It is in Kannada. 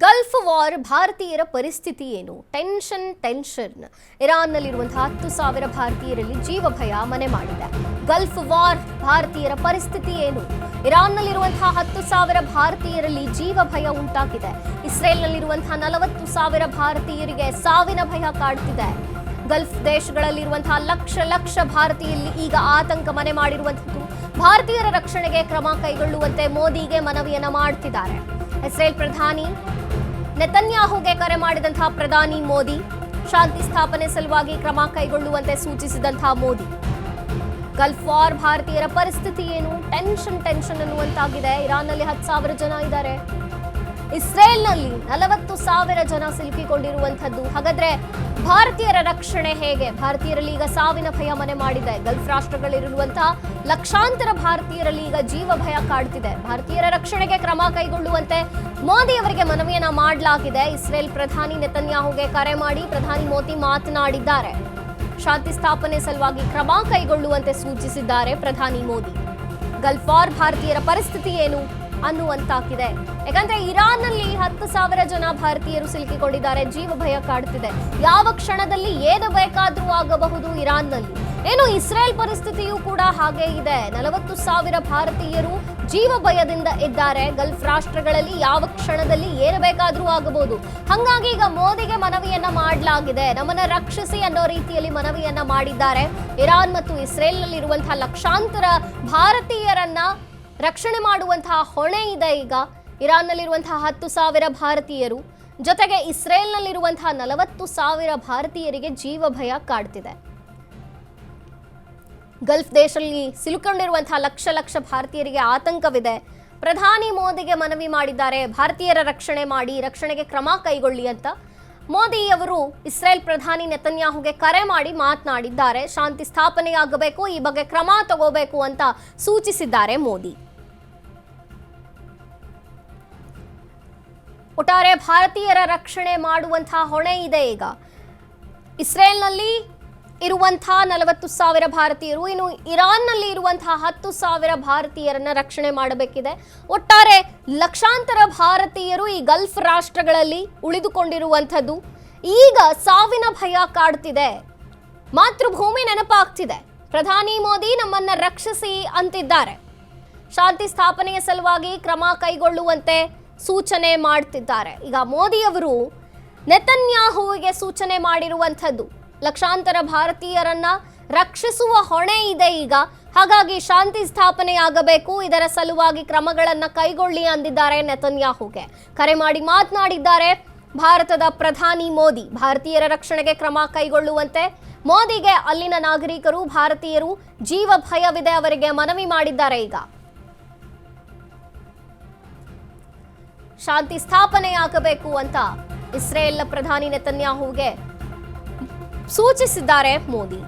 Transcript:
ಗಲ್ಫ್ ವಾರ್ ಭಾರತೀಯರ ಪರಿಸ್ಥಿತಿ ಏನು? ಟೆನ್ಷನ್. ಇರಾನ್ನಲ್ಲಿರುವಂತಹ 10,000 ಭಾರತೀಯರಲ್ಲಿ ಜೀವ ಭಯ ಮನೆ ಮಾಡಿದೆ. ಗಲ್ಫ್ ವಾರ್ ಭಾರತೀಯರ ಪರಿಸ್ಥಿತಿ ಏನು? ಇರಾನ್ನಲ್ಲಿರುವಂತಹ 10,000 ಭಾರತೀಯರಲ್ಲಿ ಜೀವ ಭಯ ಉಂಟಾಗಿದೆ. ಇಸ್ರೇಲ್ನಲ್ಲಿರುವಂತಹ 40,000 ಭಾರತೀಯರಿಗೆ ಸಾವಿನ ಭಯ ಕಾಡ್ತಿದೆ. ಗಲ್ಫ್ ದೇಶಗಳಲ್ಲಿರುವಂತಹ ಲಕ್ಷ ಭಾರತೀಯರಲ್ಲಿ ಈಗ ಆತಂಕ ಮನೆ ಮಾಡಿರುವಂಥದ್ದು. ಭಾರತೀಯರ ರಕ್ಷಣೆಗೆ ಕ್ರಮ ಕೈಗೊಳ್ಳುವಂತೆ ಮೋದಿಗೆ ಮನವಿಯನ್ನ ಮಾಡ್ತಿದ್ದಾರೆ. ಇಸ್ರೇಲ್ ಪ್ರಧಾನಿ ನೆತನ್ಯಾಹುಗೆ ಕರೆ ಮಾಡಿದಂತಹ ಪ್ರಧಾನಿ ಮೋದಿ ಶಾಂತಿ ಸ್ಥಾಪನೆ ಸಲುವಾಗಿ ಕ್ರಮ ಕೈಗೊಳ್ಳುವಂತೆ ಸೂಚಿಸಿದಂತಹ ಮೋದಿ. ಗಲ್ಫ್ ವಾರ್ ಭಾರತೀಯರ ಪರಿಸ್ಥಿತಿ ಏನು? ಟೆನ್ಷನ್ ಅನ್ನುವಂತಾಗಿದೆ. ಇರಾನ್ನಲ್ಲಿ 10,000 ಜನ ಇದ್ದಾರೆ. ಇಸ್ರೇಲ್ನಲ್ಲಿ 40,000 ಜನ ಸಿಲುಕಿಕೊಂಡಿರುವಂಥದ್ದು. ಹಾಗಾದ್ರೆ ಭಾರತೀಯರ ರಕ್ಷಣೆ ಹೇಗೆ? ಭಾರತೀಯರಲ್ಲಿ ಈಗ ಸಾವಿನ ಭಯ ಮನೆ ಮಾಡಿದೆ. ಗಲ್ಫ್ ರಾಷ್ಟ್ರಗಳಲ್ಲಿರುವಂತಹ ಲಕ್ಷಾಂತರ ಭಾರತೀಯರಲ್ಲಿ ಈಗ ಜೀವ ಭಯ ಕಾಡ್ತಿದೆ. ಭಾರತೀಯರ ರಕ್ಷಣೆಗೆ ಕ್ರಮ ಕೈಗೊಳ್ಳುವಂತೆ ಮೋದಿ ಅವರಿಗೆ ಮನವಿಯನ್ನ ಮಾಡಲಾಗಿದೆ. ಇಸ್ರೇಲ್ ಪ್ರಧಾನಿ ನೆತನ್ಯಾಹುಗೆ ಕರೆ ಮಾಡಿ ಪ್ರಧಾನಿ ಮೋದಿ ಮಾತನಾಡಿದ್ದಾರೆ. ಶಾಂತಿ ಸ್ಥಾಪನೆ ಸಲುವಾಗಿ ಕ್ರಮ ಕೈಗೊಳ್ಳುವಂತೆ ಸೂಚಿಸಿದ್ದಾರೆ ಪ್ರಧಾನಿ ಮೋದಿ. ಗಲ್ಫ್ ವಾರ್ ಭಾರತೀಯರ ಪರಿಸ್ಥಿತಿ ಏನು ಅನ್ನುವಂತಾಗಿದೆ. ಯಾಕಂದ್ರೆ ಇರಾನ್ನಲ್ಲಿ 10,000 ಜನ ಭಾರತೀಯರು ಸಿಲುಕಿಕೊಂಡಿದ್ದಾರೆ. ಜೀವ ಭಯ ಕಾಡುತ್ತಿದೆ. ಯಾವ ಕ್ಷಣದಲ್ಲಿ ಏನು ಬೇಕಾದ್ರೂ ಆಗಬಹುದು ಇರಾನ್ನಲ್ಲಿ. ಏನು ಇಸ್ರೇಲ್ ಪರಿಸ್ಥಿತಿಯೂ ಕೂಡ ಹಾಗೆ ಇದೆ. 40,000 ಭಾರತೀಯರು ಜೀವ ಭಯದಿಂದ ಇದ್ದಾರೆ. ಗಲ್ಫ್ ರಾಷ್ಟ್ರಗಳಲ್ಲಿ ಯಾವ ಕ್ಷಣದಲ್ಲಿ ಏನು ಬೇಕಾದ್ರೂ ಆಗಬಹುದು. ಹಾಗಾಗಿ ಈಗ ಮೋದಿಗೆ ಮನವಿಯನ್ನ ಮಾಡಲಾಗಿದೆ. ನಮ್ಮನ್ನ ರಕ್ಷಿಸಿ ಅನ್ನೋ ರೀತಿಯಲ್ಲಿ ಮನವಿಯನ್ನ ಮಾಡಿದ್ದಾರೆ. ಇರಾನ್ ಮತ್ತು ಇಸ್ರೇಲ್ನಲ್ಲಿರುವಂತಹ ಲಕ್ಷಾಂತರ ಭಾರತೀಯರನ್ನ ರಕ್ಷಣೆ ಮಾಡುವಂತಹ ಹೊಣೆ ಇದೆ ಈಗ ಇರಾನ್ನಲ್ಲಿರುವಂತಹ 10,000 ಭಾರತೀಯರು ಜೊತೆಗೆ ಇಸ್ರೇಲ್ನಲ್ಲಿರುವಂತಹ 40,000 ಭಾರತೀಯರಿಗೆ ಜೀವ ಭಯ ಕಾಡ್ತಿದೆ. ಗಲ್ಫ್ ದೇಶದಲ್ಲಿ ಸಿಲುಕೊಂಡಿರುವಂತಹ ಲಕ್ಷ ಭಾರತೀಯರಿಗೆ ಆತಂಕವಿದೆ. ಪ್ರಧಾನಿ ಮೋದಿಗೆ ಮನವಿ ಮಾಡಿದ್ದಾರೆ. ಭಾರತೀಯರ ರಕ್ಷಣೆ ಮಾಡಿ, ರಕ್ಷಣೆಗೆ ಕ್ರಮ ಕೈಗೊಳ್ಳಿ ಅಂತ ಮೋದಿ ಅವರು ಇಸ್ರೇಲ್ ಪ್ರಧಾನಿ ನೆತನ್ಯಾಹುಗೆ ಕರೆ ಮಾಡಿ ಮಾತನಾಡಿದ್ದಾರೆ. ಶಾಂತಿ ಸ್ಥಾಪನೆಯಾಗಬೇಕು, ಈ ಬಗ್ಗೆ ಕ್ರಮ ತಗೋಬೇಕು ಅಂತ ಸೂಚಿಸಿದ್ದಾರೆ ಮೋದಿ. ಒಟ್ಟಾರೆ ಭಾರತೀಯರ ರಕ್ಷಣೆ ಮಾಡುವಂತಹ ಹೊಣೆ ಇದೆ ಈಗ ಇಸ್ರೇಲ್ನಲ್ಲಿ ಇರುವಂತಹ 40,000 ಭಾರತೀಯರು, ಇನ್ನು ಇರಾನ್ನಲ್ಲಿ ಇರುವಂತಹ 10,000 ಭಾರತೀಯರನ್ನ ರಕ್ಷಣೆ ಮಾಡಬೇಕಿದೆ. ಒಟ್ಟಾರೆ ಲಕ್ಷಾಂತರ ಭಾರತೀಯರು ಈ ಗಲ್ಫ್ ರಾಷ್ಟ್ರಗಳಲ್ಲಿ ಉಳಿದುಕೊಂಡಿರುವಂಥದ್ದು. ಈಗ ಸಾವಿನ ಭಯ ಕಾಡ್ತಿದೆ. ಮಾತೃಭೂಮಿ ನೆನಪಾಗ್ತಿದೆ. ಪ್ರಧಾನಿ ಮೋದಿ ನಮ್ಮನ್ನ ರಕ್ಷಿಸಿ ಅಂತಿದ್ದಾರೆ. ಶಾಂತಿ ಸ್ಥಾಪನೆಯ ಸಲುವಾಗಿ ಕ್ರಮ ಕೈಗೊಳ್ಳುವಂತೆ ಸೂಚನೆ ಮಾಡ್ತಿದ್ದಾರೆ. ಈಗ ಮೋದಿ ಅವರು ನೆತನ್ಯಾಹುವಿಗೆ ಸೂಚನೆ ಮಾಡಿರುವಂಥದ್ದು ಲಕ್ಷಾಂತರ ಭಾರತೀಯರನ್ನ ರಕ್ಷಿಸುವ ಹೊಣೆ ಇದೆ ಈಗ. ಹಾಗಾಗಿ ಶಾಂತಿ ಸ್ಥಾಪನೆಯಾಗಬೇಕು, ಇದರ ಸಲುವಾಗಿ ಕ್ರಮಗಳನ್ನ ಕೈಗೊಳ್ಳಿ ಅಂದಿದ್ದಾರೆ ನೆತನ್ಯಾಹುಗೆ. ಕರೆ ಮಾಡಿ ಮಾತನಾಡಿದ್ದಾರೆ ಭಾರತದ ಪ್ರಧಾನಿ ಮೋದಿ. ಭಾರತೀಯರ ರಕ್ಷಣೆಗೆ ಕ್ರಮ ಕೈಗೊಳ್ಳುವಂತೆ ಮೋದಿಗೆ ಅಲ್ಲಿನ ನಾಗರಿಕರು, ಭಾರತೀಯರು ಜೀವ ಭಯವಿದೆ ಅವರಿಗೆ ಮನವಿ ಮಾಡಿದ್ದಾರೆ. ಈಗ ಶಾಂತಿ ಸ್ಥಾಪನೆಯಾಗಬೇಕು ಅಂತ ಇಸ್ರೇಲ್ ಪ್ರಧಾನಿ ನೆತನ್ಯಾಹುಗೆ ಸೂಚಿಸಿದ್ದಾರೆ ಮೋದಿ.